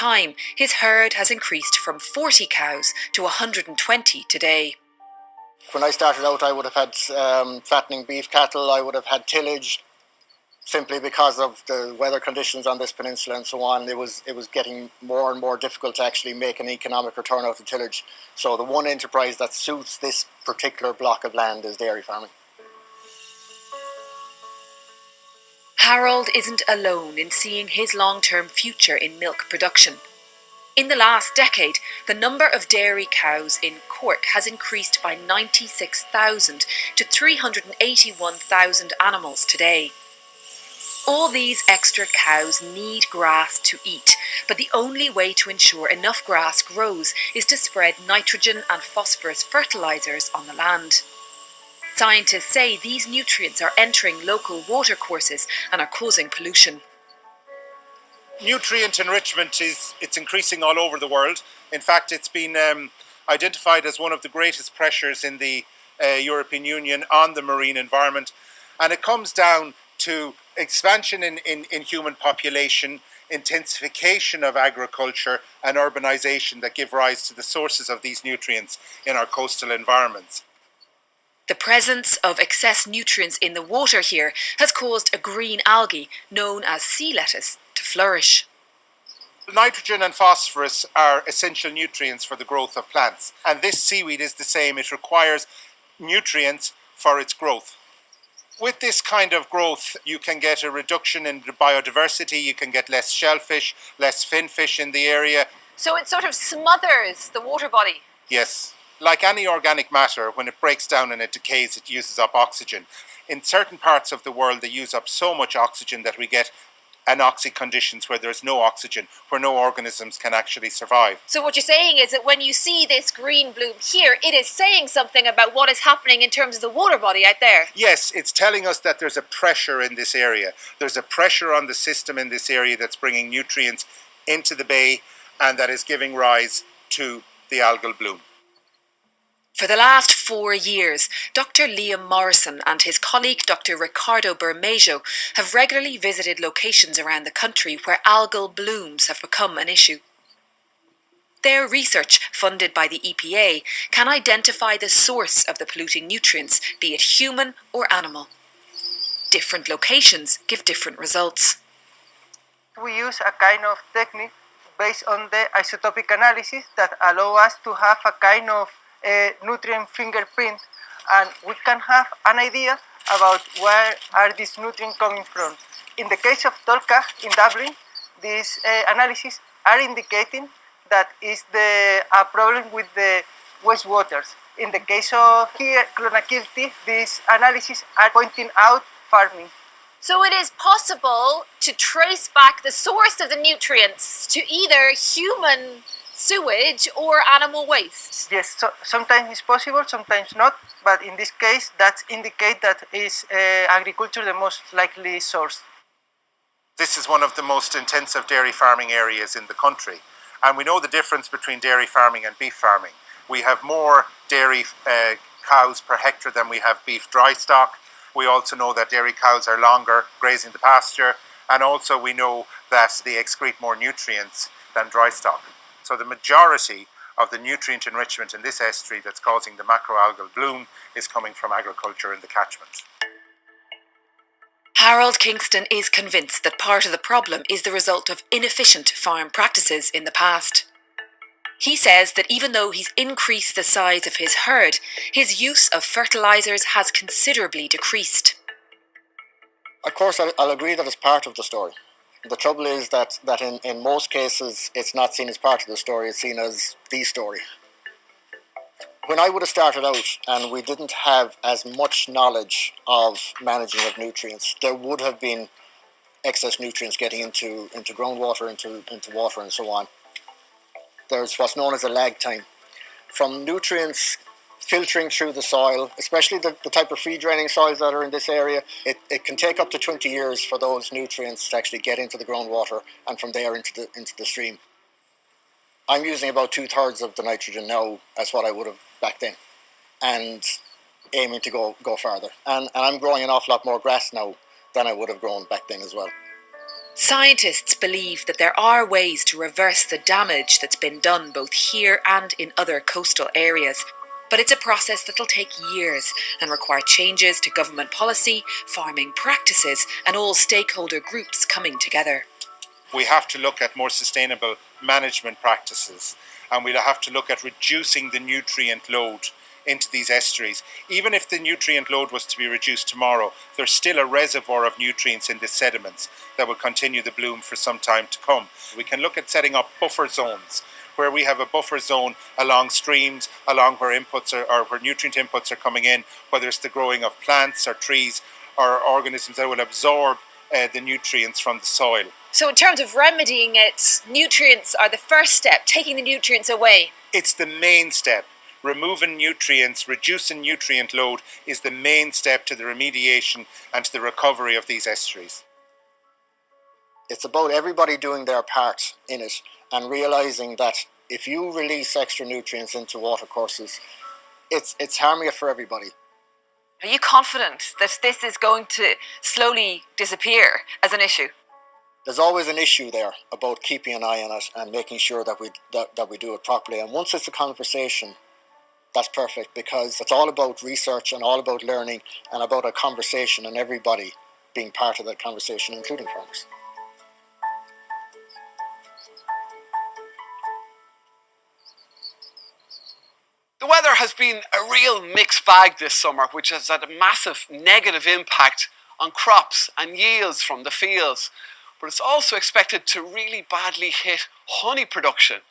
time, his herd has increased from 40 cows to 120 today. When I started out, I would have had fattening beef cattle, I would have had tillage. Simply because of the weather conditions on this peninsula and so on, it was getting more and more difficult to actually make an economic return out of tillage. So the one enterprise that suits this particular block of land is dairy farming. Harold isn't alone in seeing his long-term future in milk production. In the last decade, the number of dairy cows in Cork has increased by 96,000 to 381,000 animals today. All these extra cows need grass to eat, but the only way to ensure enough grass grows is to spread nitrogen and phosphorus fertilisers on the land. Scientists say these nutrients are entering local watercourses and are causing pollution. Nutrient enrichment it's increasing all over the world. In fact, it's been identified as one of the greatest pressures in the European Union on the marine environment, and it comes down to expansion in human population, intensification of agriculture and urbanization that give rise to the sources of these nutrients in our coastal environments. The presence of excess nutrients in the water here has caused a green algae known as sea lettuce to flourish. Nitrogen and phosphorus are essential nutrients for the growth of plants, and this seaweed is the same. It requires nutrients for its growth. With this kind of growth, you can get a reduction in the biodiversity, you can get less shellfish, less finfish in the area. So it sort of smothers the water body? Yes. Like any organic matter, when it breaks down and it decays, it uses up oxygen. In certain parts of the world, they use up so much oxygen that we get anoxic conditions where there's no oxygen, where no organisms can actually survive. So what you're saying is that when you see this green bloom here, it is saying something about what is happening in terms of the water body out there? Yes, it's telling us that there's a pressure in this area. There's a pressure on the system in this area that's bringing nutrients into the bay and that is giving rise to the algal bloom. For the last 4 years, Dr. Liam Morrison and his colleague Dr. Ricardo Bermejo have regularly visited locations around the country where algal blooms have become an issue. Their research, funded by the EPA, can identify the source of the polluting nutrients, be it human or animal. Different locations give different results. We use a kind of technique based on the isotopic analysis that allow us to have a kind of nutrient fingerprint, and we can have an idea about where are these nutrients coming from. In the case of Tolka in Dublin, these analyses are indicating that is a problem with the wastewaters. In the case of here, Clonakilty, these analyses are pointing out farming. So it is possible to trace back the source of the nutrients to either human sewage or animal waste? Yes, so sometimes it's possible, sometimes not, but in this case that indicates that is agriculture the most likely source. This is one of the most intensive dairy farming areas in the country, and we know the difference between dairy farming and beef farming. We have more dairy cows per hectare than we have beef dry stock. We also know that dairy cows are longer grazing the pasture, and also we know that they excrete more nutrients than dry stock. So the majority of the nutrient enrichment in this estuary that's causing the macroalgal bloom is coming from agriculture in the catchment. Harold Kingston is convinced that part of the problem is the result of inefficient farm practices in the past. He says that even though he's increased the size of his herd, his use of fertilisers has considerably decreased. Of course, I'll agree that it's part of the story. The trouble is that in most cases, it's not seen as part of the story, it's seen as the story. When I would have started out and we didn't have as much knowledge of managing of nutrients, there would have been excess nutrients getting into groundwater, into water and so on. There's what's known as a lag time. From nutrients filtering through the soil, especially the type of free draining soils that are in this area, it can take up to 20 years for those nutrients to actually get into the groundwater and from there into the stream. I'm using about 2/3 of the nitrogen now as what I would have back then, and aiming to go further. And I'm growing an awful lot more grass now than I would have grown back then as well. Scientists believe that there are ways to reverse the damage that's been done both here and in other coastal areas, but it's a process that'll take years and require changes to government policy, farming practices, and all stakeholder groups coming together. We have to look at more sustainable management practices, and we'll have to look at reducing the nutrient load into these estuaries. Even if the nutrient load was to be reduced tomorrow, there's still a reservoir of nutrients in the sediments that will continue the bloom for some time to come. We can look at setting up buffer zones, where we have a buffer zone along streams, along where inputs are, or where nutrient inputs are coming in, whether it's the growing of plants or trees or organisms that will absorb the nutrients from the soil. So in terms of remedying it, nutrients are the first step, taking the nutrients away. It's the main step. Removing nutrients, reducing nutrient load is the main step to the remediation and to the recovery of these estuaries. It's about everybody doing their part in it and realising that if you release extra nutrients into watercourses, it's harming for everybody. Are you confident that this is going to slowly disappear as an issue? There's always an issue there about keeping an eye on it and making sure that we do it properly. And once it's a conversation, that's perfect, because it's all about research and all about learning and about a conversation and everybody being part of that conversation, including farmers. The weather has been a real mixed bag this summer, which has had a massive negative impact on crops and yields from the fields. But it's also expected to really badly hit honey production.